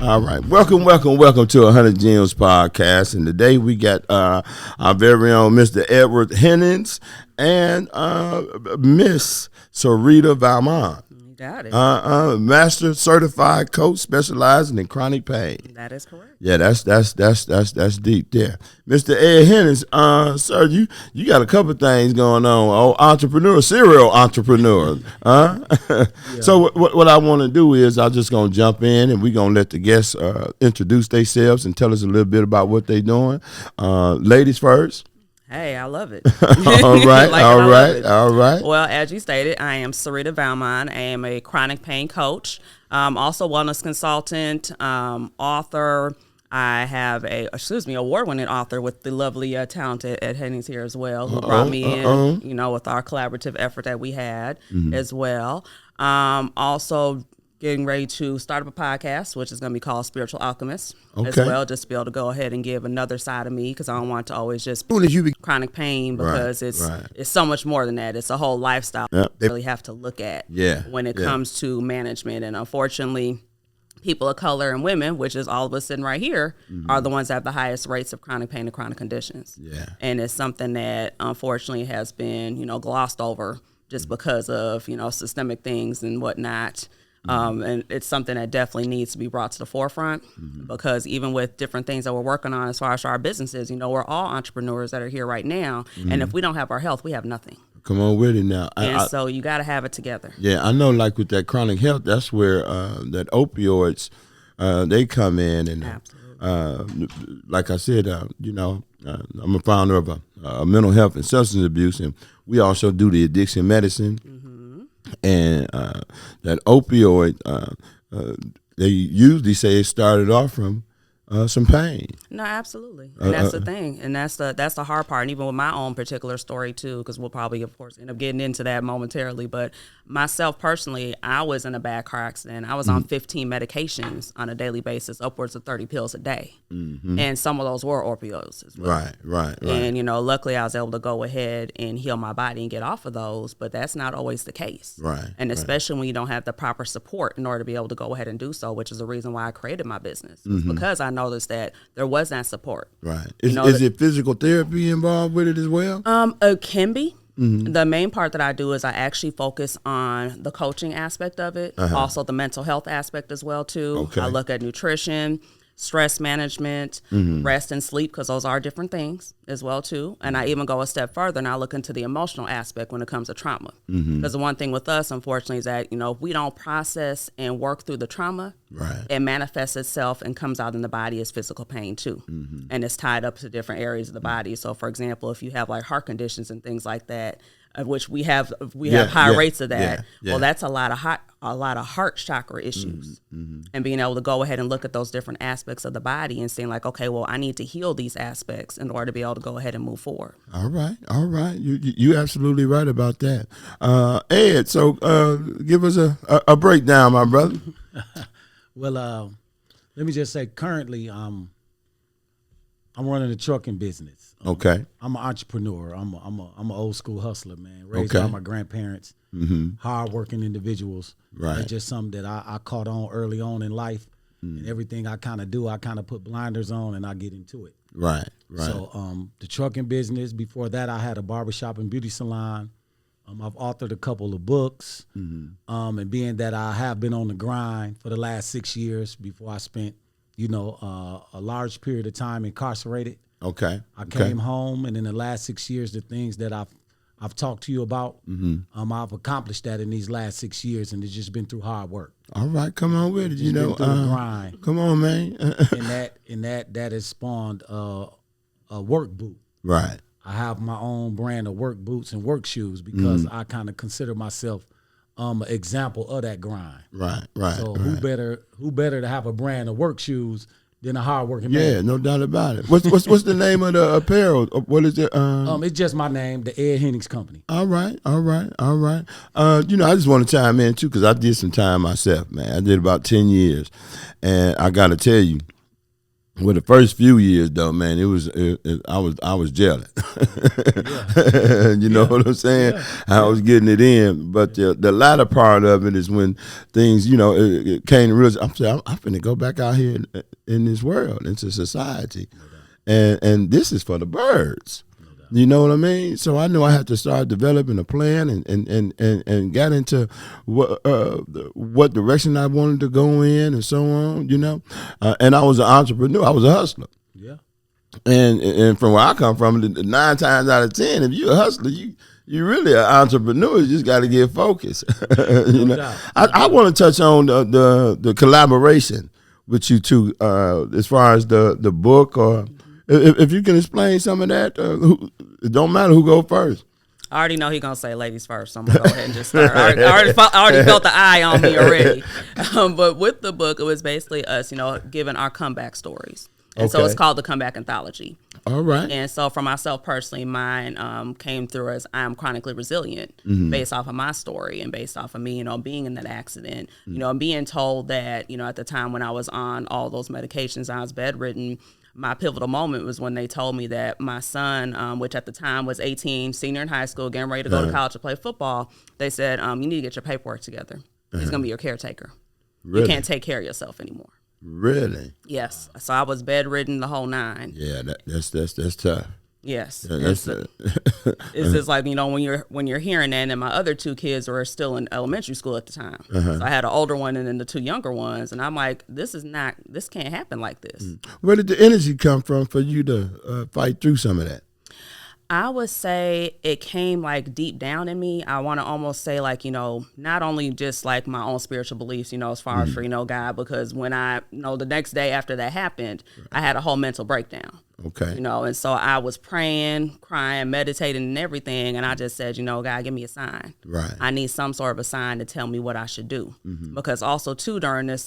All right. Welcome to 100 Gems podcast. And today we got our very own Mr. Edward Hennings and Miss Serita Valmond. Got it. Master certified coach specializing in chronic pain. That is correct. Yeah, that's deep there. Mr. Ed Hennings, sir, you got a couple things going on. Serial entrepreneur. Yeah. So what I want to do is I'm just going to jump in and we're going to let the guests introduce themselves and tell us a little bit about what they're doing. Ladies first. Hey, I love it. All right, all right. Well, as you stated, I am Serita Valmond. I am a chronic pain coach, also wellness consultant, author. I have award-winning author with the lovely talented Ed Hennings here as well, who brought me in, with our collaborative effort that we had as well. Also getting ready to start up a podcast, which is going to be called Spiritual Alchemist as well, just to be able to go ahead and give another side of me, because I don't want to always just chronic pain, because it's so much more than that. It's a whole lifestyle you really have to look at when it comes to management. And unfortunately, people of color and women, which is all of us sitting right here, are the ones that have the highest rates of chronic pain and chronic conditions. Yeah. And it's something that unfortunately has been, glossed over just because of, systemic things and whatnot. And it's something that definitely needs to be brought to the forefront, because even with different things that we're working on as far as our businesses, we're all entrepreneurs that are here right now. And if we don't have our health, we have nothing. Come on with it now. So you got to have it together. Yeah, I know, like with that chronic health, that's where that opioids, they come in. And like I said, I'm a founder of a mental health and substance abuse, and we also do the addiction medicine. And that opioid, they usually say it started off from some pain. No, absolutely. And that's the thing. And that's the hard part. And even with my own particular story too, because we'll probably, of course, end up getting into that momentarily. But myself personally, I was in a bad car accident. I was on 15 medications on a daily basis, upwards of 30 pills a day. And some of those were opioids as well. Right. And, luckily I was able to go ahead and heal my body and get off of those, but that's not always the case. Right. And especially when you don't have the proper support in order to be able to go ahead and do so, which is the reason why I created my business. Because I noticed that there was that support. Right. Is it physical therapy involved with it as well? It can be. The main part that I do is I actually focus on the coaching aspect of it, also the mental health aspect as well too. I look at nutrition, stress management, rest and sleep, because those are different things as well too. And I even go a step further and I look into the emotional aspect when it comes to trauma. Because the one thing with us, unfortunately, is that, if we don't process and work through the trauma, it manifests itself and comes out in the body as physical pain too. And it's tied up to different areas of the body. So for example, if you have like heart conditions and things like that, of which we have high rates of that. Well, that's a lot of heart chakra issues, and being able to go ahead and look at those different aspects of the body and saying like, okay, well, I need to heal these aspects in order to be able to go ahead and move forward. All right. You're absolutely right about that. Ed, so give us a breakdown, my brother. Well, let me just say, currently, I'm running a trucking business. Okay. I'm an entrepreneur. I'm an old school hustler, man. Raised by my grandparents, hardworking individuals. Right. That's just something that I caught on early on in life. And everything I kind of do, I kind of put blinders on and I get into it. Right. So the trucking business, before that I had a barbershop and beauty salon. I've authored a couple of books. And being that I have been on the grind for the last 6 years before I spent, a large period of time incarcerated. I came home, and in the last 6 years, the things that I've talked to you about, I've accomplished that in these last 6 years, and it's just been through hard work. All right, come on with it. Been through the grind. Come on, man. and that has spawned a work boot. Right. I have my own brand of work boots and work shoes because I kind of consider myself an example of that grind. Right. So who better to have a brand of work shoes than a hardworking man? Yeah, no doubt about it. What's the name of the apparel? What is it? It's just my name, the Ed Hennings Company. All right. I just want to chime in too, because I did some time myself, man. I did about 10 years, and I got to tell you, well, the first few years though, man, I was gelling. You know what I'm saying? Yeah. I was getting it in, but the latter part of it is when things, you know, it came to realize, I'm saying, I'm finna go back out here in this world, into society, and this is for the birds. You know what I mean? So I knew I had to start developing a plan and got into what direction I wanted to go in and so on, you know. And I was an entrepreneur. I was a hustler. Yeah. And from where I come from, 9 times out of 10, if you're a hustler, you really an entrepreneur. You just got to get focused. You know. I want to touch on the collaboration with you two, as far as the book, or if you can explain some of that. It don't matter who go first. I already know he's going to say ladies first, so I'm going to go ahead and just start. I already felt the eye on me already. But with the book, it was basically us, you know, giving our comeback stories. And so it's called the Comeback Anthology. All right. And so for myself personally, mine came through as I'm chronically resilient, based off of my story and based off of me, you know, being in that accident, you know, and being told that, you know, at the time when I was on all those medications, I was bedridden. My pivotal moment was when they told me that my son, which at the time was 18, senior in high school, getting ready to go to college to play football, they said, you need to get your paperwork together. He's going to be your caretaker. Really? You can't take care of yourself anymore. Really? Yes. So I was bedridden the whole 9. Yeah, that's tough. Yes. It's just like, you know, when you're hearing that, and my other 2 kids were still in elementary school at the time. So I had an older one and then the 2 younger ones, and I'm like, this can't happen like this. Where did the energy come from for you to fight through some of that? I would say it came like deep down in me. I want to almost say, like, you know, not only just like my own spiritual beliefs, you know, as far as for, you know, God, because when I, you know, the next day after that happened, I had a whole mental breakdown. Okay. You know, and so I was praying, crying, meditating and everything. And I just said, you know, God, give me a sign. Right. I need some sort of a sign to tell me what I should do. Because also too, during this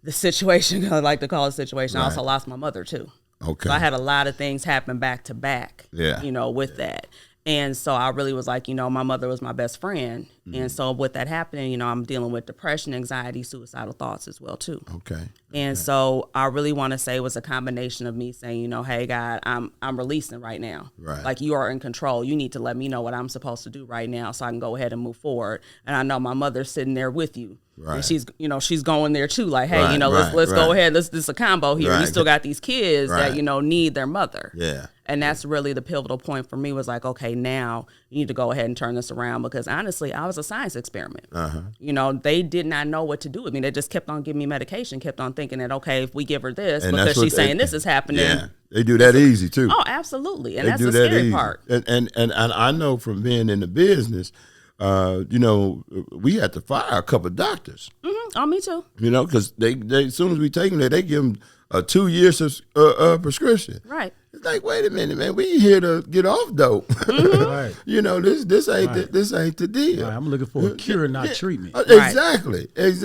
the situation, I like to call it situation, I also lost my mother too. Okay. So I had a lot of things happen back to back, you know, with that. And so I really was like, you know, my mother was my best friend. And so with that happening, you know, I'm dealing with depression, anxiety, suicidal thoughts as well, too. Okay. And so I really want to say it was a combination of me saying, you know, hey, God, I'm releasing right now. Right. Like, you are in control. You need to let me know what I'm supposed to do right now so I can go ahead and move forward. And I know my mother's sitting there with you. Right. And she's, you know, she's going there too. Like, hey, you know, let's go ahead. This is a combo here. You still got these kids that, you know, need their mother. Yeah. And that's really the pivotal point for me, was like, okay, now you need to go ahead and turn this around, because honestly, I was a science experiment. You know, they did not know what to do with me. They just kept on giving me medication, kept on thinking that, okay, if we give her this, and because she's saying this is happening. Yeah, they do that easy too. Oh, absolutely. And that's the scary part. And I know from being in the business, you know, we had to fire a couple of doctors. Oh, me too. You know, because they as soon as we take them there, they give them a 2 years of prescription. Right. It's like, wait a minute, man, we here to get off dope. Right. You know, this ain't the deal. Right. I'm looking for a cure, not treatment. Exactly. And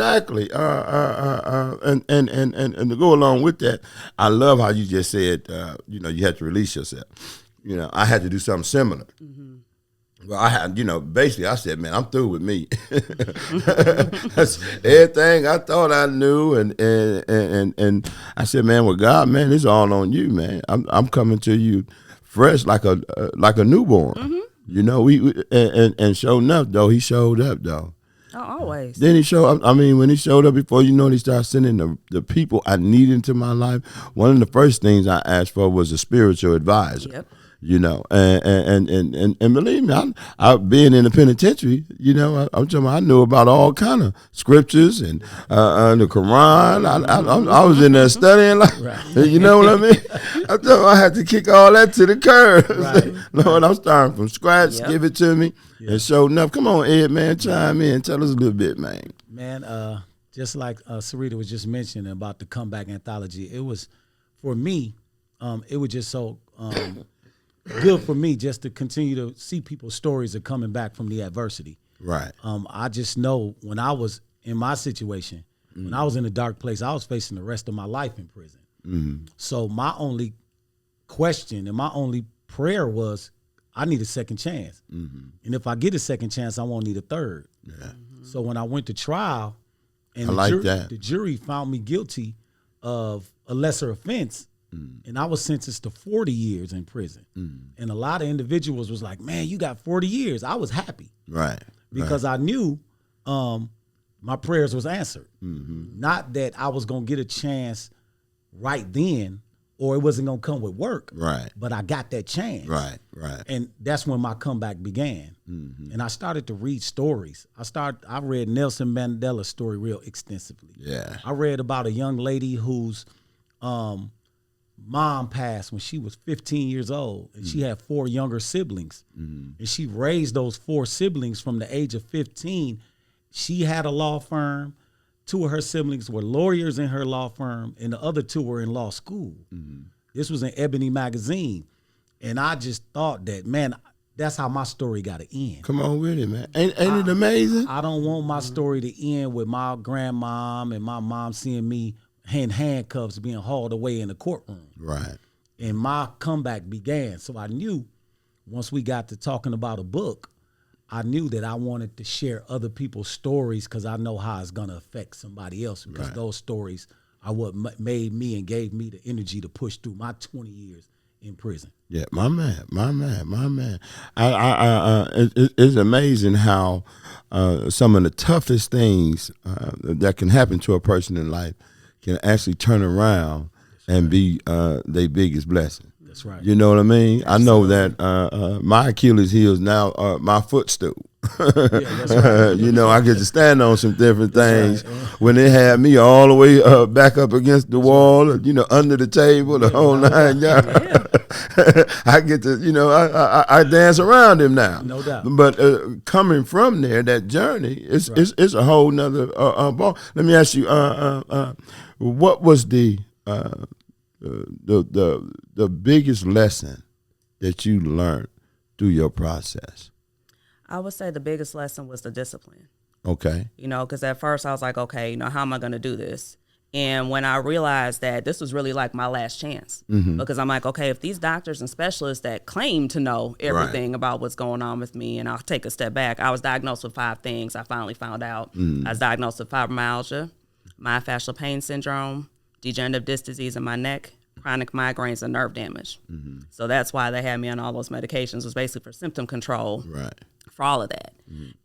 to go along with that, I love how you just said, you know, you had to release yourself. You know, I had to do something similar. Well, I had, you know, basically I said, man, I'm through with me. That's everything I thought I knew, and I said, man, with God, man, it's all on you, man. I'm coming to you fresh like a newborn. You know, and sure enough, though, he showed up, though. Oh, always. Then he showed up. I mean, when he showed up, before you know it, he started sending the people I needed into my life. One of the first things I asked for was a spiritual advisor. Yep. You know, and believe me, I being in the penitentiary, you know, I'm talking. I knew about all kind of scriptures and the Quran. I was in there studying, like, you know what I mean. I thought I had to kick all that to the curb. Right. Lord, I'm starting from scratch. Give it to me. And sure enough, come on, Ed, man, chime in, tell us a little bit, man. Man, just like Serita was just mentioning about the Comeback Anthology, it was for me. It was just so. Good for me just to continue to see people's stories of coming back from the adversity. Right. I just know when I was in my situation, when I was in a dark place, I was facing the rest of my life in prison. So my only question and my only prayer was, I need a second chance. And if I get a second chance, I won't need a third. Yeah. So when I went to trial and the jury found me guilty of a lesser offense, and I was sentenced to 40 years in prison. And a lot of individuals was like, man, you got 40 years. I was happy. Right. Because I knew my prayers was answered. Not that I was going to get a chance right then, or it wasn't going to come with work. Right. But I got that chance. Right. And that's when my comeback began. And I started to read stories. I read Nelson Mandela's story real extensively. Yeah. I read about a young lady whose mom passed when she was 15 years old, and she had 4 younger siblings. And she raised those 4 siblings from the age of 15. She had a law firm. 2 of her siblings were lawyers in her law firm, and the other 2 were in law school. This was in Ebony magazine. And I just thought that, man, that's how my story got to end. Come on with it, man. Ain't it amazing? I don't want my story to end with my grandmom and my mom seeing me in handcuffs being hauled away in the courtroom. Right. And my comeback began. So I knew once we got to talking about a book, I knew that I wanted to share other people's stories because I know how it's going to affect somebody else, because those stories are what made me and gave me the energy to push through my 20 years in prison. Yeah, my man. It's amazing how some of the toughest things that can happen to a person in life can actually turn around and be their biggest blessing. That's right. You know what I mean? I know that my Achilles heel is now my footstool. That's right. You know, I get to stand on some different things. When they had me all the way back up against the wall, you know, under the table, the whole 9 yards. I get to, you know, I dance around him now. No doubt. But coming from there, that journey, it's a whole nother ball. Let me ask you, what was the biggest lesson that you learned through your process? I would say the biggest lesson was the discipline. Okay. You know, because at first I was like, okay, you know, how am I going to do this? And when I realized that this was really like my last chance, because I'm like, okay, if these doctors and specialists that claim to know everything about what's going on with me, and I'll take a step back, I was diagnosed with 5 things. I finally found out. I was diagnosed with fibromyalgia, myofascial pain syndrome, degenerative disc disease in my neck, chronic migraines, and nerve damage. So that's why they had me on all those medications, was basically for symptom control. Right. For all of that.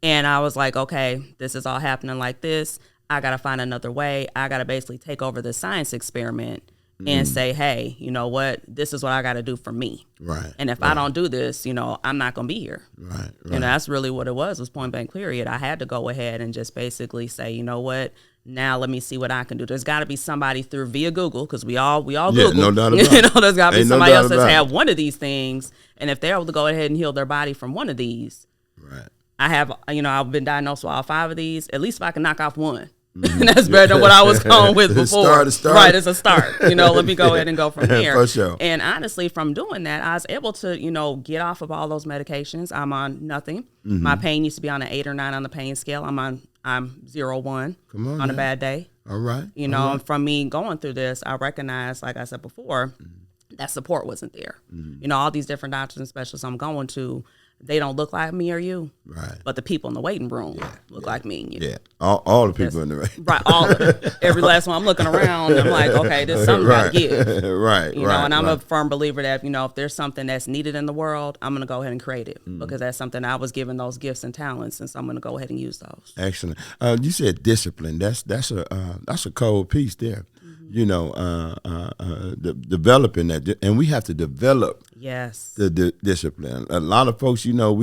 And I was like, okay, this is all happening like this. I got to find another way. I got to basically take over the science experiment and say, hey, you know what? This is what I got to do for me. Right. And if I don't do this, you know, I'm not going to be here. Right. And that's really what it was point blank period. I had to go ahead and just basically say, you know what? Now let me see what I can do. There's got to be somebody via Google, because we all Google. No doubt about it. You know, there's got to be somebody else that's about had one of these things. And if they're able to go ahead and heal their body from one of these, right. I have, you know, I've been diagnosed with all 5 of these. At least if I can knock off one, that's better than what I was going with before. Start. Right, it's a start. You know, let me go ahead and go from there. For sure. And honestly, from doing that, I was able to, you know, get off of all those medications. I'm on nothing. My pain used to be on an 8 or 9 on the pain scale. I'm 0, 1 on a bad day. All right. You know, and from me going through this, I recognized, like I said before, that support wasn't there. You know, all these different doctors and specialists I'm going to, they don't look like me or you. Right. But the people in the waiting room look like me and you. Yeah. All the people in the waiting room. Right. All of it. Every last one. I'm looking around. I'm like, okay, there's something I give. Right. You know, and I'm a firm believer that, you know, if there's something that's needed in the world, I'm going to go ahead and create it, because that's something I was given those gifts and talents, and so I'm going to go ahead and use those. Excellent. You said discipline. That's a cold piece there. You know, developing that, and we have to develop the discipline. A lot of folks, you know,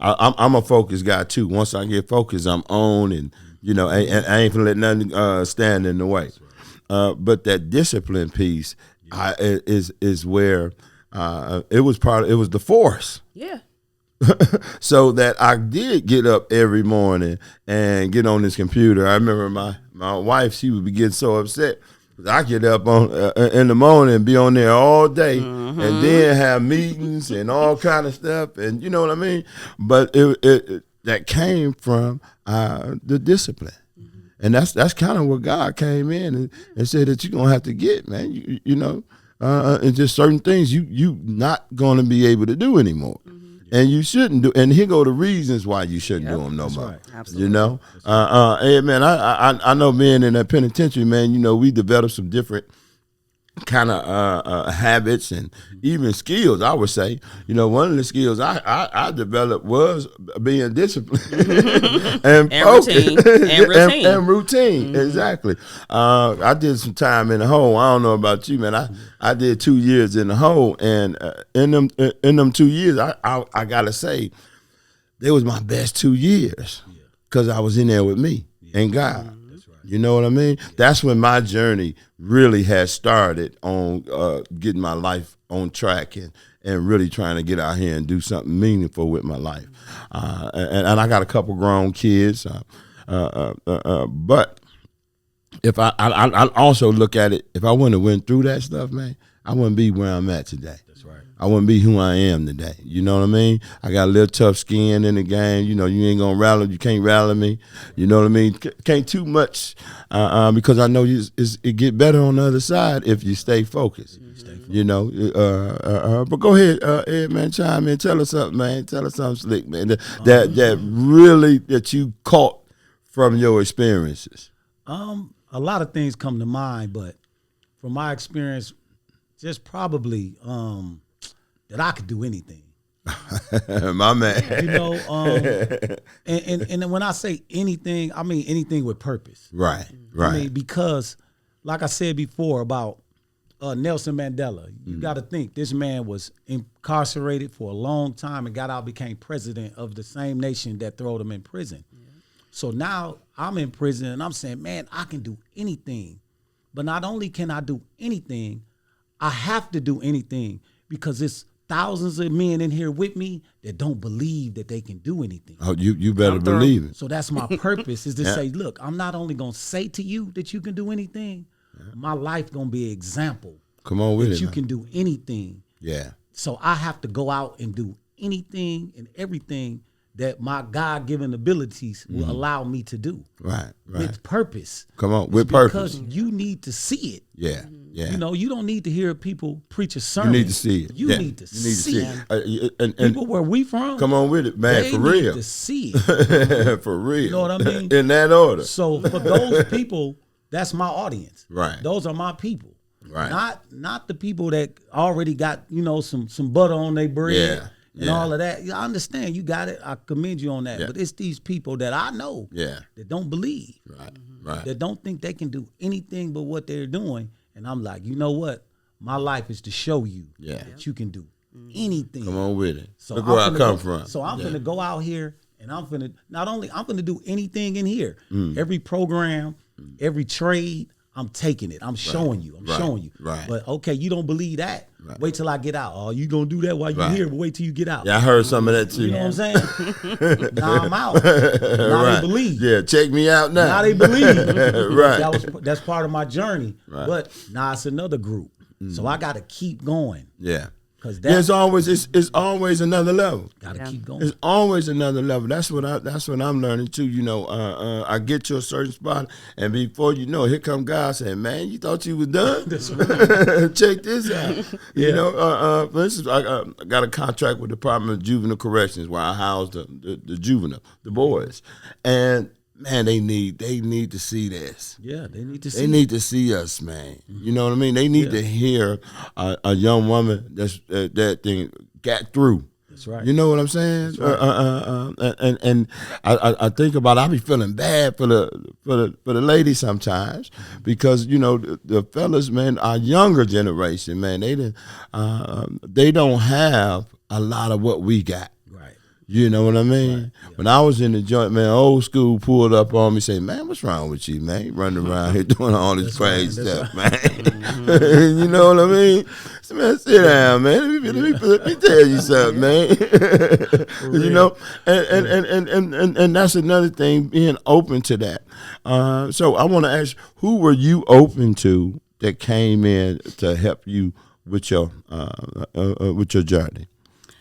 I'm a focused guy too. Once I get focused, I'm on, and you know, I ain't gonna let nothing stand in the way. But that discipline piece is where it was the force. Yeah. So that I did get up every morning and get on this computer. I remember my wife, she would be getting so upset. I get up in the morning and be on there all day, and then have meetings and all kind of stuff, and you know what I mean. But it that came from the discipline, and that's kind of what God came in and said that you're gonna have to get, man. You know, and just certain things you not gonna be able to do anymore. And you shouldn't do, and here go the reasons why you shouldn't do them no more. Right. Absolutely. You know, hey man, I know being in that penitentiary, man. You know, we developed some different kind of habits and even skills, I would say. You know, one of the skills I developed was being disciplined and routine. And routine. Exactly. I did some time in the hole. I don't know about you, man. I did 2 years in the hole, and in them 2 years, I gotta say, they was my best 2 years because I was in there with me and God. You know what I mean? That's when my journey really has started on getting my life on track and really trying to get out here and do something meaningful with my life. And I got a couple grown kids. But if I also look at it, if I wouldn't have went through that stuff, man, I wouldn't be where I'm at today. That's right. I wouldn't be who I am today. You know what I mean? I got a little tough skin in the game. You know, you ain't gonna rally. You can't rally me. You know what I mean? Can't too much because I know it get better on the other side if you stay focused. You know, but go ahead, Ed, man, chime in. Tell us something, man. Tell us something slick, man. That really that you caught from your experiences. A lot of things come to mind, but from my experience, just probably that I could do anything. My man. You know, and when I say anything, I mean anything with purpose. Right. I mean, because like I said before about Nelson Mandela, you got to think this man was incarcerated for a long time and got out, became president of the same nation that threw him in prison. So now I'm in prison and I'm saying, man, I can do anything. But not only can I do anything, I have to do anything because it's thousands of men in here with me that don't believe that they can do anything. Oh, you better believe it. So that's my purpose is to say, look, I'm not only going to say to you that you can do anything, my life going to be an example. Come on with that it. You can do anything. Yeah. So I have to go out and do anything and everything that my God-given abilities will allow me to do. Right. With purpose. Come on, with purpose. Because you need to see it. Yeah. You know, you don't need to hear people preach a sermon. You need to see it. You need to see it. And people where we from. Come on with it, man, for real. They need to see it. For real. You know what I mean? In that order. So for those people, that's my audience. Right. Those are my people. Right. Not the people that already got, you know, some butter on their bread. Yeah. And all of that. I understand. You got it. I commend you on that. Yeah. But it's these people that I know that don't believe. Right. That don't think they can do anything but what they're doing. And I'm like, you know what? My life is to show you that you can do anything. Come on with it. So look where I come from. So I'm going to go out here and I'm going to do anything in here. Every program, every trade, I'm taking it. I'm showing you. I'm showing you. Right. But okay, you don't believe that. Right. Wait till I get out. Oh, you gonna do that while you're here, but wait till you get out. Yeah, I heard some of that too. You know what I'm saying? Now I'm out. Now they believe. Yeah, check me out now. Now they believe. Right. That's part of my journey. Right. But now it's another group. So I gotta keep going. Yeah. Because it's always another level. Gotta keep going. It's always another level. That's what I'm learning too. You know, I get to a certain spot, and before you know, here come God saying, "Man, you thought you was done? That's right. Check this out." You know, for instance, I got a contract with the Department of Juvenile Corrections where I house the boys, and man, they need to see this. Yeah, they need to see. They need to see us, man. You know what I mean? They need to hear a young woman that thing got through. That's right. You know what I'm saying? Right. And I think about it, I be feeling bad for the ladies sometimes because you know the fellas, man, our younger generation, man, they don't have a lot of what we got. You know what I mean? Right, yeah. When I was in the joint, man, old school pulled up on me, say, "Man, what's wrong with you, man? You running around here doing all this crazy stuff, man." You know what I mean? So, man, sit down, man. Let me tell you something, man. You know, and that's another thing, being open to that. So I want to ask, who were you open to that came in to help you with your journey?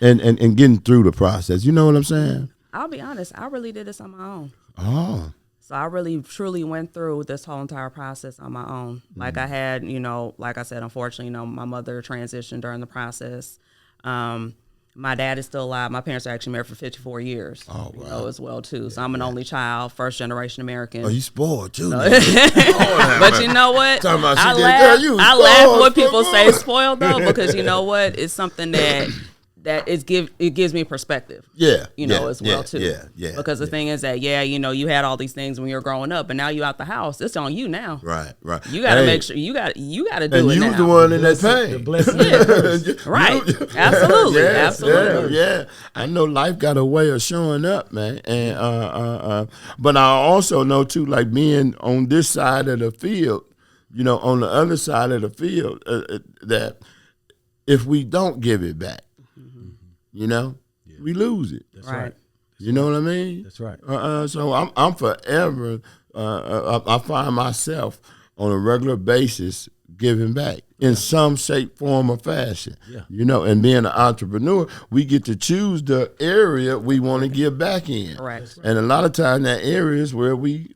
And getting through the process. You know what I'm saying? I'll be honest. I really did this on my own. Oh. So I really, truly went through this whole entire process on my own. Like I had, you know, like I said, unfortunately, you know, my mother transitioned during the process. My dad is still alive. My parents are actually married for 54 years. Oh, wow. You know, as well, too. So I'm an only child, first generation American. Oh, you spoiled, too. But you know what? I laugh when people say spoiled, though, because you know what? It's something that it gives me perspective. Yeah. You know, as well, too. Yeah. Because the thing is that, you know, you had all these things when you were growing up, and now you out the house. It's on you now. Right. You got to make sure you got to do it now. And you was the one in that pain. The blessing. Right. Absolutely. Absolutely. Yeah. I know life got a way of showing up, man. And but I also know too, like being on this side of the field, you know, on the other side of the field, that if we don't give it back, you know, we lose it. That's right. You know what I mean? That's right. So I'm forever. I find myself on a regular basis giving back in some shape, form, or fashion. Yeah. You know, and being an entrepreneur, we get to choose the area we want to give back in. Right. And a lot of times that area is where we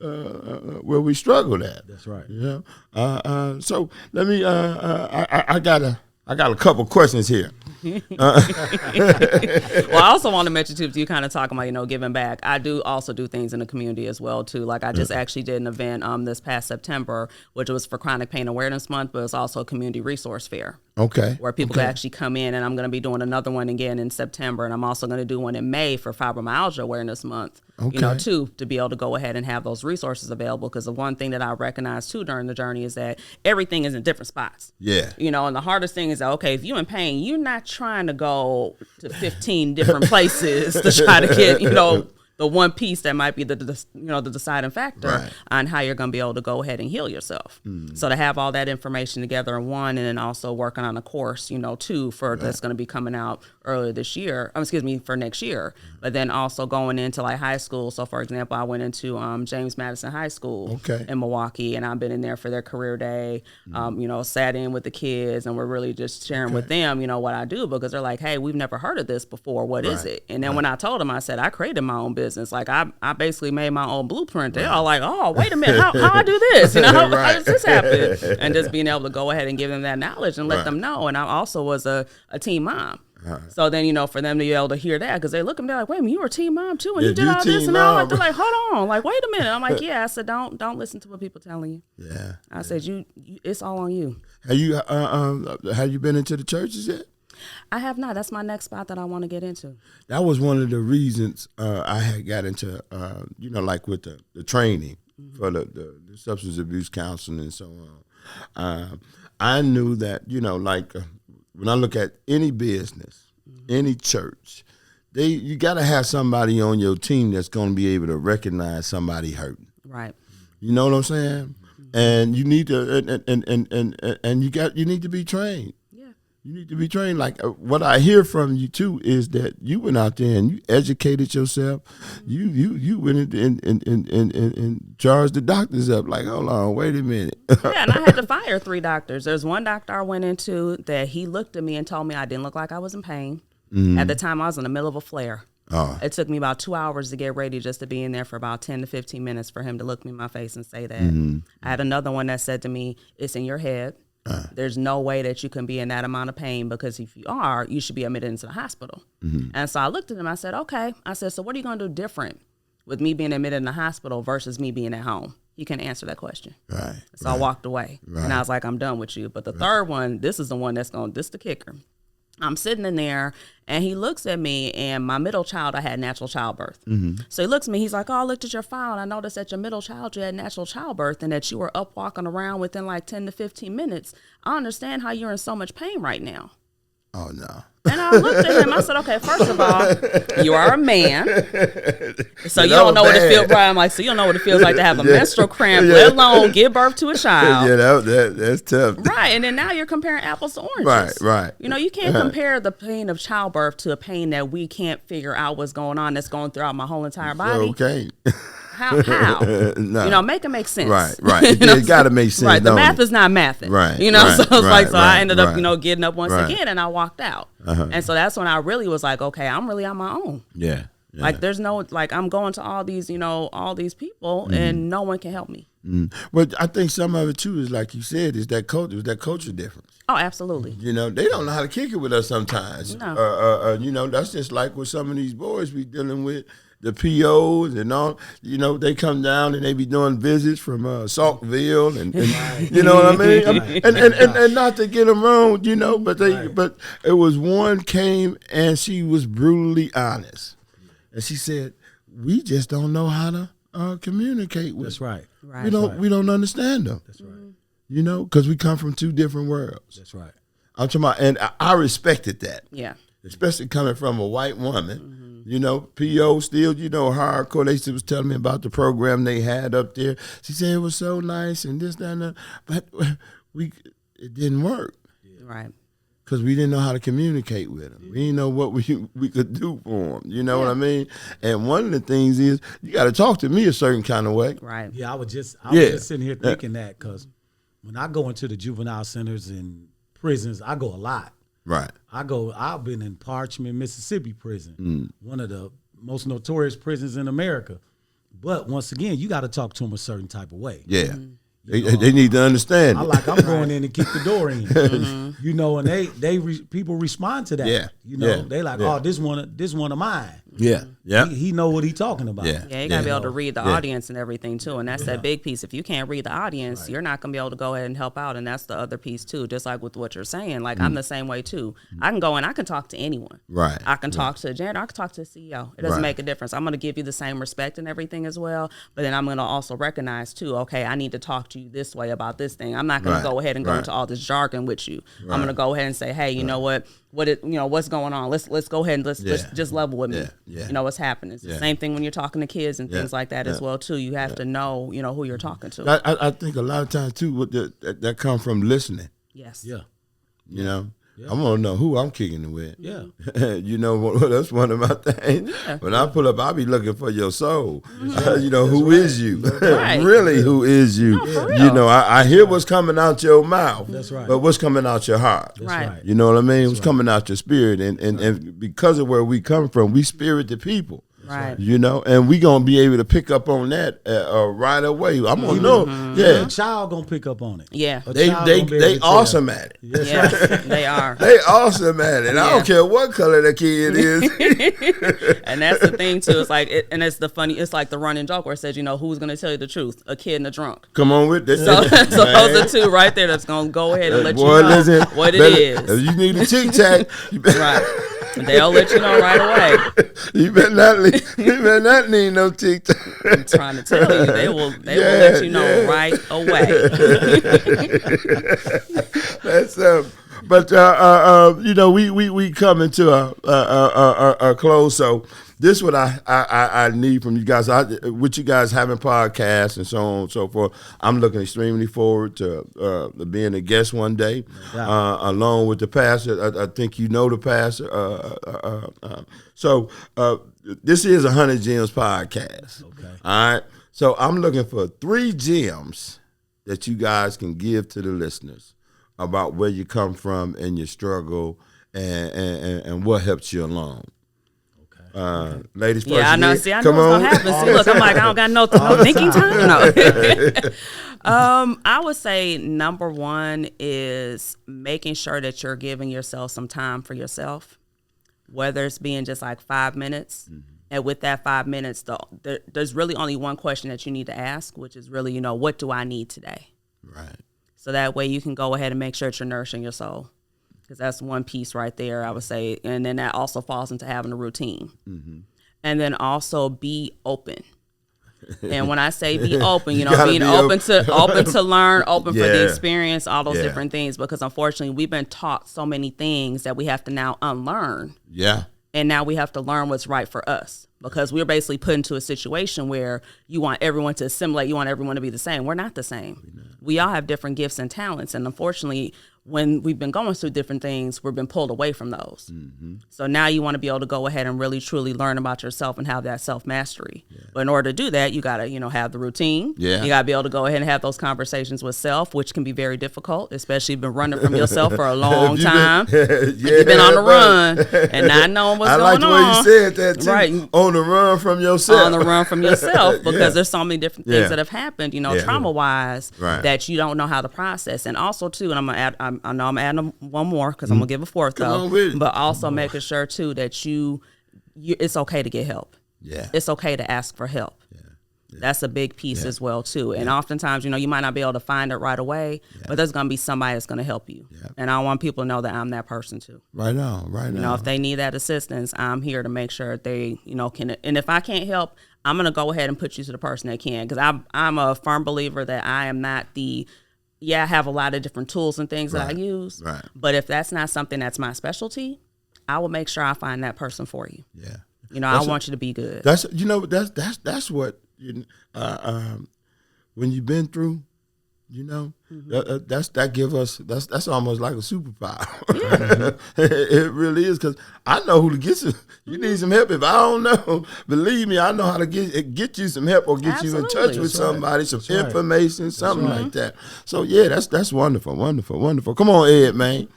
struggle at. That's right. You know. So let me. I got a couple questions here. Well, I also want to mention too, you kind of talking about, you know, giving back. I do also do things in the community as well too. Like I just actually did an event this past September, which was for Chronic Pain Awareness Month, but it's also a community resource fair. Okay. Where people can actually come in, and I'm going to be doing another one again in September, and I'm also going to do one in May for Fibromyalgia Awareness Month. Okay. You know, too, to be able to go ahead and have those resources available, because the one thing that I recognize too during the journey is that everything is in different spots. Yeah. You know, and the hardest thing is that, okay, if you're in pain, you're not trying to go to 15 different places to try to get, you know, the one piece that might be the deciding factor on how you're going to be able to go ahead and heal yourself. So to have all that information together in one, and then also working on a course, you know, too, for that's going to be coming out earlier this year, for next year, but then also going into like high school. So for example, I went into James Madison High School in Milwaukee, and I've been in there for their career day, you know, sat in with the kids, and we're really just sharing with them, you know, what I do, because they're like, hey, we've never heard of this before. What is it? And then when I told them, I said, I created my own business. Like I basically made my own blueprint. They're all like, oh, wait a minute, how I do this? You know, how does this happen? And just being able to go ahead and give them that knowledge and let them know. And I also was a teen mom. So then, you know, for them to be able to hear that, because they look at me, they're like, wait a minute, you were a teen mom too, and you did all this, and all. They're like, hold on, like, wait a minute. I'm like, yeah. I said, don't listen to what people telling you. Yeah. I said, you it's all on you. Have you been into the churches yet? I have not. That's my next spot that I want to get into. That was one of the reasons I had got into, you know, like with the training for the substance abuse counseling and so on. I knew that, you know, like when I look at any business, any church, you got to have somebody on your team that's going to be able to recognize somebody hurting. Right. You know what I'm saying? And you need to, and you need to be trained. You need to be trained. Like what I hear from you too is that you went out there and you educated yourself. You went in and charged the doctors up. Like, hold on, wait a minute. Yeah, and I had to fire 3 doctors. There's one doctor I went into that he looked at me and told me I didn't look like I was in pain. At the time, I was in the middle of a flare. It took me about 2 hours to get ready just to be in there for about 10 to 15 minutes for him to look me in my face and say that. I had another one that said to me, it's in your head. There's no way that you can be in that amount of pain, because if you are, you should be admitted into the hospital. And so I looked at him, I said, okay. I said, so what are you going to do different with me being admitted in the hospital versus me being at home? You can't answer that question. So I walked away and I was like, I'm done with you. But the third one, this is the one this is the kicker. I'm sitting in there and he looks at me, and my middle child, I had natural childbirth. So he looks at me, he's like, oh, I looked at your file and I noticed that your middle child, you had natural childbirth and that you were up walking around within like 10 to 15 minutes. I understand how you're in so much pain right now. Oh, no. And I looked at him, I said, okay, first of all, you are a man. So you don't know what it feels, right? I'm like, so you don't know what it feels like to have a menstrual cramp, let alone give birth to a child. Yeah, that's tough. Right, and then now you're comparing apples to oranges. Right. You know, you can't compare the pain of childbirth to a pain that we can't figure out what's going on that's going throughout my whole entire body. Okay. How? No. You know, make it make sense. Right. It got to make sense. Right. The math is not mathing. Right. You know, so it's like, so I ended up, you getting up once Right. again, and I walked out. And so that's when I really was like, okay, I'm really on my own. Yeah. Like there's no, like I'm going to all these, all these people and no one can help me. But I think some of it too is like you said, is that culture difference. Oh, absolutely. They don't know how to kick it with us sometimes. No. That's just like with some of these boys we dealing with, the POs and all. They come down and they be doing visits from Saltville and you know what I mean. And not to get them wrong, but but it was one came and she was brutally honest, and she said, "We just don't know how to communicate with." That's right. We don't understand them. That's right. Because we come from two different worlds. That's right. I'm talking about, and I respected that. Yeah. Especially coming from a white woman. PO still, hardcore. They was telling me about the program they had up there. She said it was so nice and this, that, and that. But it didn't work. Right. Because we didn't know how to communicate with them. We didn't know what we could do for them. You know what I mean? And one of the things is you got to talk to me a certain kind of way. Right. Yeah, I was just sitting here thinking that because when I go into the juvenile centers and prisons, I go a lot. Right. I've been in Parchment, Mississippi prison, one of the most notorious prisons in America. But once again, you got to talk to them a certain type of way. Yeah. They need to understand. I'm going in and kick the door in, and people respond to that. Yeah. They like, oh, this one of mine. Yeah, yeah. He know what he talking about. Yeah, you gotta be able to read the audience and everything too, and that's that big piece. If you can't read the audience, you're not gonna be able to go ahead and help out, and that's the other piece too. Just like with what you're saying, like I'm the same way too. I can go and I can talk to anyone. Right. I can talk to a janitor. I can talk to a CEO. It doesn't make a difference. I'm gonna give you the same respect and everything as well, but then I'm gonna also recognize too. Okay, I need to talk to you this way about this thing. I'm not gonna go ahead and go into all this jargon with you. I'm gonna go ahead and say, hey, you know what? What's going on? Let's go ahead and let's just level with me. You know what's happening. It's the same thing when you're talking to kids and things like that as well too. You have to know, who you're talking to. I think a lot of times too, that come from listening. Yes. Yeah. I want to know who I'm kicking it with. Yeah. That's one of my things. Yeah. When I pull up, I'll be looking for your soul. Who is you? Right. Really, who is you? No, for real. I hear what's coming out your mouth. That's right. But what's coming out your heart? That's Right. You know what I mean? What's coming out your spirit. And because of where we come from, we spirit the people. Right. And we gonna be able to pick up on that right away. I'm gonna know. Yeah, A child gonna pick up on it. Yeah. they awesome at it. Yes, they are. They awesome at it. I don't care what color the kid is. And that's the thing too. It's like, and it's the funny. It's like the running joke where it says, who's gonna tell you the truth? A kid and a drunk. Come on with this. So those are two right there. That's gonna go ahead and let Boy, you know listen, what it is. If you need a tic tac, Right. They'll let you know right away. You better not need no tic tac. I'm trying to tell you, they will let you know right away. That's but we coming to a close. So this is what I need from you guys. With you guys having podcasts and so on and so forth, I'm looking extremely forward to being a guest one day, along with the pastor. I think you know the pastor. So this is a 100 Gems podcast. Okay. All right. So I'm looking for 3 gems that you guys can give to the listeners about where you come from and your struggle and what helps you along. Ladies first. Yeah, I know. Here. See, I Come know on. what's gonna happen. See, look, I'm like, I don't got no thinking time. No. I would say number one is making sure that you're giving yourself some time for yourself, whether it's being just like 5 minutes. Mm-hmm. And with that 5 minutes, there's really only one question that you need to ask, which is really, what do I need today? Right. So that way you can go ahead and make sure that you're nourishing your soul. Because that's one piece right there, I would say. And then that also falls into having a routine. Mm-hmm. And then also be open. And when I say be open, being open to learn, open for the experience, all those different things. Because unfortunately, we've been taught so many things that we have to now unlearn. Yeah. And now we have to learn what's right for us. Because we're basically put into a situation where you want everyone to assimilate, you want everyone to be the same. We're not the same. We all have different gifts and talents. And unfortunately, when we've been going through different things, we've been pulled away from those. So now you want to be able to go ahead and really truly learn about yourself and have that self-mastery. But in order to do that, you got to, have the routine. You got to be able to go ahead and have those conversations with self, which can be very difficult, especially if you've been running from yourself for a long time. If you've been on the run and not knowing what's going on. I like the way you said that too. Right. On the run from yourself. On the run from yourself, because there's so many different things that have happened, trauma-wise, that you don't know how to process. And also, too, and I'm going to add, I know I'm adding one more because I'm going to give a fourth, though. But also making sure, too, that you it's okay to get help. It's okay to ask for help. That's a big piece as well, too. And oftentimes, you might not be able to find it right away, but there's going to be somebody that's going to help you. And I want people to know that I'm that person, too. Right now. If they need that assistance, I'm here to make sure they, can. And if I can't help, I'm going to go ahead and put you to the person that can. Because I'm a firm believer that I am not I have a lot of different tools and things that I use. Right. But if that's not something that's my specialty, I will make sure I find that person for you. I want you to be good. That's what when you've been through, that give us that's almost like a superpower. It really is, because I know who to get you. You need some help. If I don't know, believe me, I know how to get you some help or get you in touch with somebody, some information, something like that. So that's wonderful. Come on, Ed, man.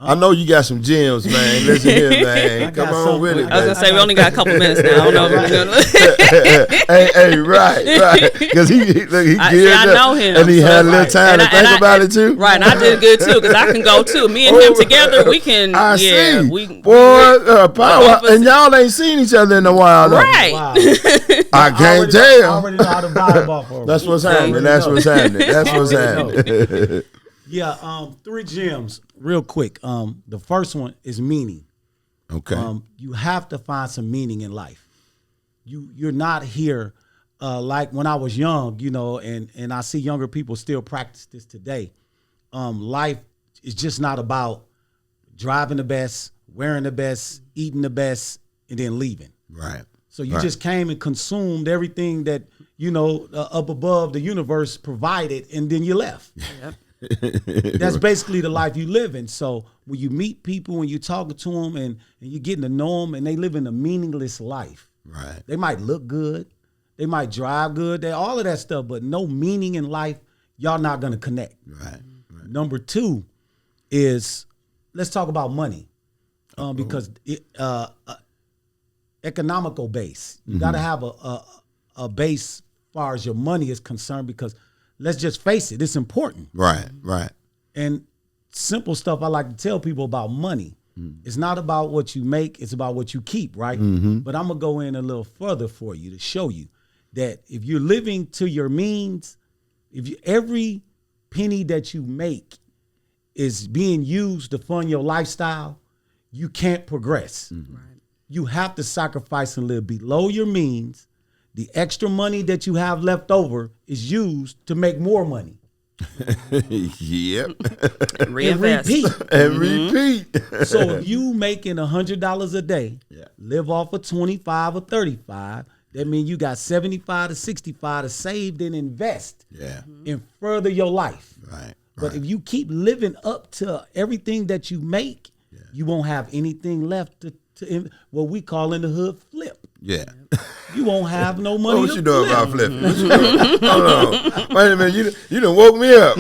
I know you got some gems, man. Listen here, man. Come on with it. I was going to say, we only got a couple minutes now. I don't know if we're going to. Hey, right. Because he I know him. And he had a little time to think about it, too. Right, and I did good, too, because I can go, too. Me and him together, we can. I see. Power. And y'all ain't seen each other in a while, though. Right. Wow. I can't tell. I already know how to volleyball for him. That's what's happening. Yeah, 3 gems, real quick. The first one is meaning. Okay. You have to find some meaning in life. You're not here like when I was young, and I see younger people still practice this today. Life is just not about driving the best, wearing the best, eating the best, and then leaving. Right. So you just came and consumed everything that, up above the universe provided, and then you left. Yep. That's basically the life you live in. So when you meet people, when you're talking to them and you're getting to know them, and they live in a meaningless life. Right. They might look good. They might drive good. All of that stuff, but no meaning in life, y'all not going to connect. Right. Number 2 is, let's talk about money. Because economical base. You got to have a base as far as your money is concerned, because let's just face it, it's important. Right. And simple stuff I like to tell people about money. It's not about what you make, it's about what you keep, right? But I'm going to go in a little further for you to show you that if you're living to your means, every penny that you make is being used to fund your lifestyle, you can't progress. Right. You have to sacrifice and live below your means. The extra money that you have left over is used to make more money. Yep. And repeat. So if you making $100 a day, live off of 25 or 35, that means you got 75 to 65 to save and invest and further your life. Right. But if you keep living up to everything that you make, you won't have anything left to what we call in the hood flip. Yeah. You won't have no money. What you doing about flipping? What you doing? Hold on. Wait a minute. You done woke me up.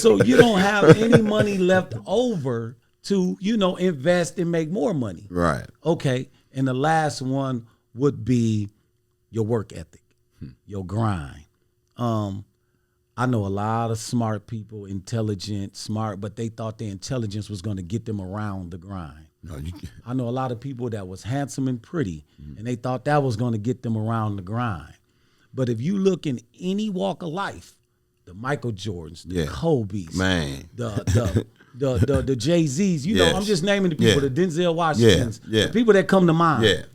So you don't have any money left over to, invest and make more money. Right. Okay. And the last one would be your work ethic, your grind. I know a lot of smart people, intelligent, smart, but they thought their intelligence was going to get them around the grind. No, I know a lot of people that was handsome and pretty, and they thought that was going to get them around the grind. But if you look in any walk of life, the Michael Jordans, the Kobe's, man, the Jay-Z's, I'm just naming the people, the Denzel Washingtons, the people that come to mind.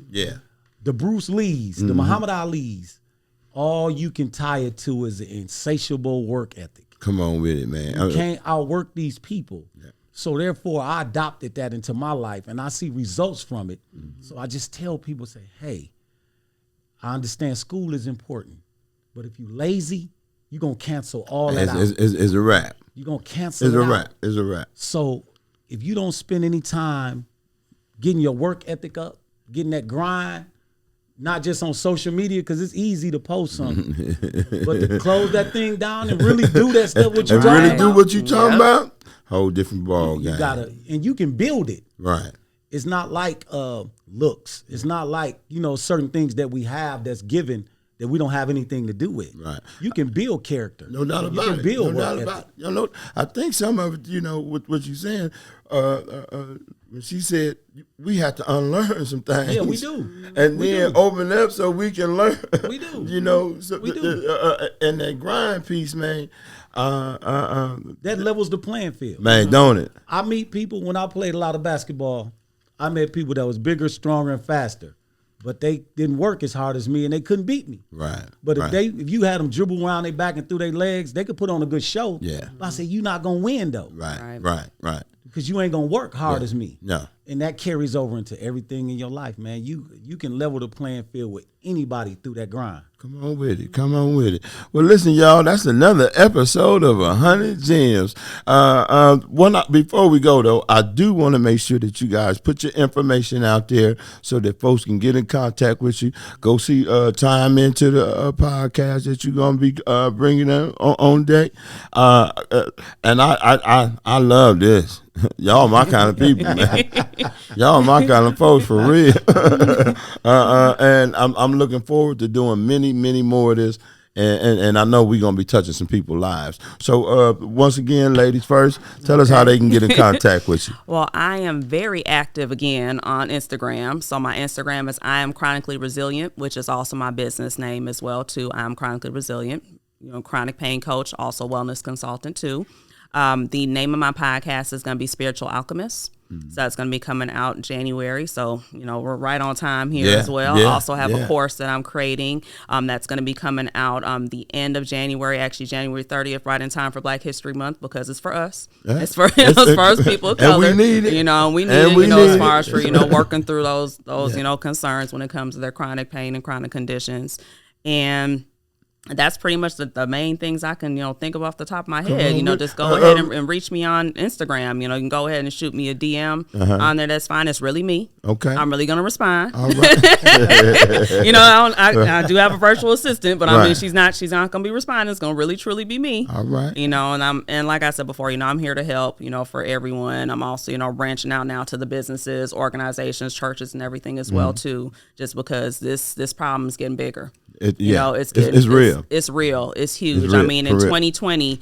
The Bruce Lees, the Muhammad Ali's. All you can tie it to is an insatiable work ethic. Come on with it, man. You can't outwork these people. Yeah. So therefore, I adopted that into my life, and I see results from it. So I just tell people, say, hey, I understand school is important, but if you're lazy, you're going to cancel all that out. It's a wrap. you're going to cancel It's it a out. wrap. It's a wrap. So if you don't spend any time getting your work ethic up, getting that grind, not just on social media, because it's easy to post something, but to close that thing down and really do that stuff what you're and talking really about. do what you talking about, whole different ball game. You gotta, and you can build it. Right. It's not like looks. It's not like, certain things that we have that's given that we don't have anything to do with. Right. You can build character. No doubt about it. You can build no doubt work about it. I think some of it, with what you're saying, when she said we have to unlearn some things. Yeah, we do. And then open up so we can learn. We do. We do. And that grind piece, man. That levels the playing field. Man, don't it? I meet people when I played a lot of basketball. I met people that was bigger, stronger, and faster, but they didn't work as hard as me, and they couldn't beat me. Right. But if you had them dribble around their back and through their legs, they could put on a good show. Yeah. But I said, you're not gonna win though. Right. Because you ain't gonna work hard as me. No. And that carries over into everything in your life, man. You can level the playing field with anybody through that grind. Come on with it. Well, listen, y'all, that's another episode of 100 Gems. Before we go, though, I do want to make sure that you guys put your information out there so that folks can get in contact with you. Go see Time Into the podcast that you're going to be bringing on deck. And I love this. Y'all my kind of people, man. Y'all my kind of folks for real. And I'm looking forward to doing many more of this. And I know we're going to be touching some people's lives. So once again, ladies first, tell us how they can get in contact with you. Well, I am very active again on Instagram. So my Instagram is I Am Chronically Resilient, which is also my business name as well, too. I Am Chronically Resilient, chronic pain coach, also wellness consultant, too. The name of my podcast is going to be Spiritual Alchemist. So that's going to be coming out in January. So, we're right on time here as well. I also have a course that I'm creating that's going to be coming out the end of January, actually January 30th, right in time for Black History Month, because it's for us. Yeah. It's for us people of color. And we need it. We need it, as far as for, working through those concerns when it comes to their chronic pain and chronic conditions. And that's pretty much the main things I can, think of off the top of my head. Just go ahead and reach me on Instagram. You can go ahead and shoot me a DM on there. That's fine. It's really me. Okay. I'm really going to respond. All right. I do have a virtual assistant, but I mean, she's not going to be responding. It's going to really, truly be me. All right. And like I said before, I'm here to help, for everyone. I'm also, branching out now to the businesses, organizations, churches, and everything as well, too, just because this problem is getting bigger. It's real. It's real. It's huge. It's real. I mean, in 2020,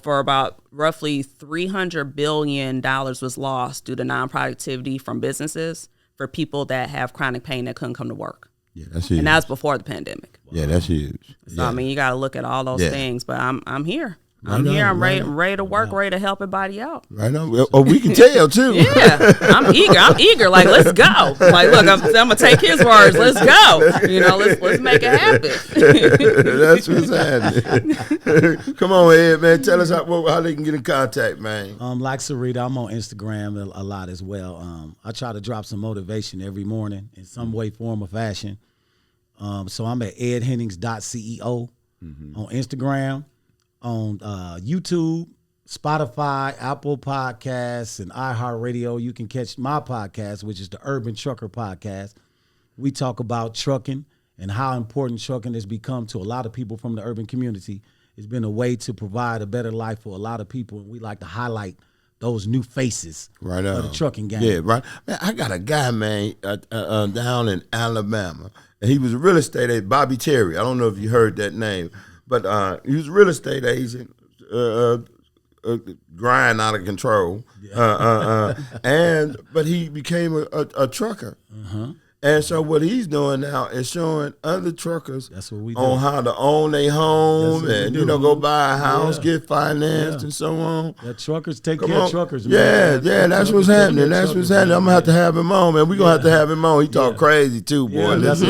for about roughly $300 billion was lost due to non-productivity from businesses for people that have chronic pain that couldn't come to work. Yeah, that's huge. And that was before the pandemic. Yeah, that's huge. So, I mean, you got to look at all those things, but I'm here. I'm ready to work, ready to help everybody out. Right on. Oh, we can tell too. Yeah, I'm eager. Like, let's go. Like, look, I'm gonna take his words. Let's go. Let's make it happen. That's what's happening. Come on, Ed, man. Tell us how they can get in contact, man. Like Serita, I'm on Instagram a lot as well. I try to drop some motivation every morning in some way, form, or fashion. So I'm at edhennings.ceo on Instagram. On YouTube, Spotify, Apple Podcasts, and iHeartRadio. You can catch my podcast, which is the Urban Trucker Podcast. We talk about trucking and how important trucking has become to a lot of people from the urban community. It's been a way to provide a better life for a lot of people, and we like to highlight those new faces of the trucking game. Yeah, right. Man, I got a guy, man, down in Alabama, and he was a real estate agent, Bobby Terry. I don't know if you heard that name. But he was a real estate agent, grind out of control, but he became a trucker. And so what he's doing now is showing other truckers on how to own their home and, go buy a house, get financed and so on. Yeah, truckers take care of truckers, man. Yeah, that's what's happening. That's what's happening. I'm going to have to have him on, man. We're going to have to have him on. He talk crazy too, boy. Yeah, that's what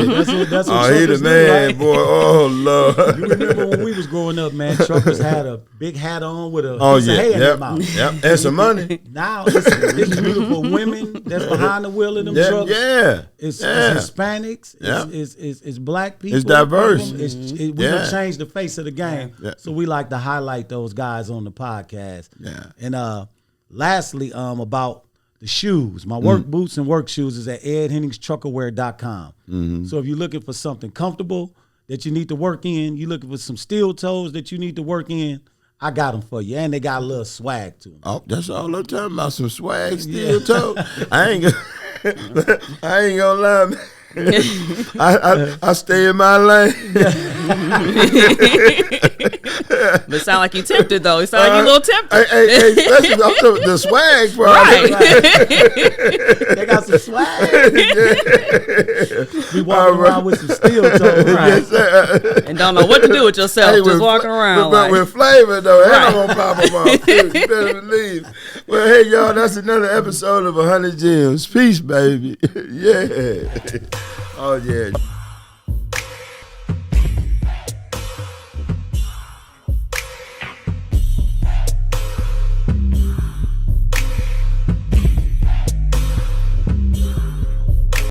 oh, he the man, right? Boy. Oh, Lord. You remember when we was growing up, man, truckers had a big hat on with a piece of hay in their mouth. Yep, and some money. Now it's beautiful women that's behind the wheel of them trucks. Yeah. It's Hispanics, it's black people. It's diverse. We done changed the face of the game. Yeah. So we like to highlight those guys on the podcast. Yeah. And lastly, about the shoes. My work boots and work shoes is at edhenningstruckerwear.com. Mm-hmm. So if you're looking for something comfortable that you need to work in, you're looking for some steel toes that you need to work in, I got them for you. And they got a little swag to them. Oh, that's all I'm talking about, some swag, steel toe. I ain't gonna lie, man. I stay in my lane. But it sound like you tempted though. It sound like you a little tempted. Hey, especially the swag part. Right. They got some swag. We walking around with some steel toes. Right. Yes, and don't know what to do with yourself. Just walking around. But with flavor though. Right. I'm gonna pop them off too. You better believe. Well, hey y'all, that's another episode of 100 Gems. Peace, baby. Yeah. Oh yeah.